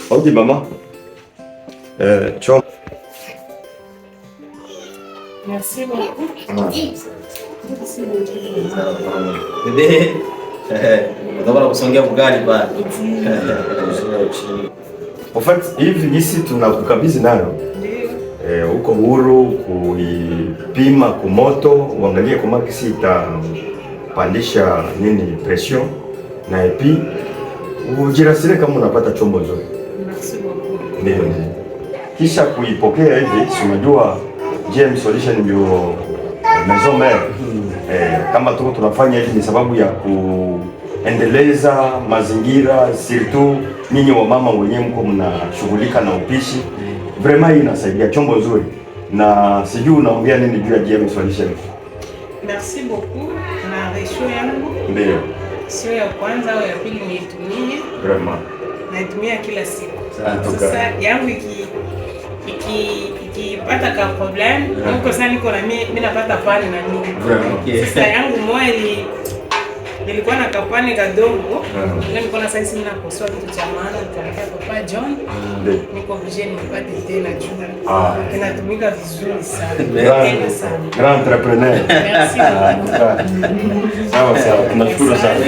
Odi mama. Chom. Merci beaucoup. Bebe. Unataka kusongea bugali pale. En fait, hivi gisi tunakukabidhi nayo. Uko huru kuipima kumoto, uangalie kama kisi itapandisha nini pression na epi ujirasile kama unapata chombo nzuri. Merci beaucoup. Ndio. Kisha kuipokea hivi, si unajua GM Solution ndio maison mère. Kama tuko tunafanya hivi ni sababu ya kuendeleza mazingira, surtout ninyi wa mama wenyewe mko mnashughulika na upishi. Vraiment hii inasaidia chombo nzuri. Na sijui unaongea nini juu ya GM Solution. Merci beaucoup. Na resho yangu. Ndio. Sio ya kwanza au ya pili niitumie. Vraiment. Naitumia kila siku. Sasa yangu ikipata ka problem, huko sasa niko na mimi napata pani na nini. Sasa yangu moja nilikuwa na kapani kadogo. Nilikuwa na sasa ninakosoa kitu cha maana nikamwambia Papa John. Niko obligé nipate tena juu. Inatumika vizuri sana. Grand entrepreneur. Merci. Sawa sawa. Tunashukuru sana.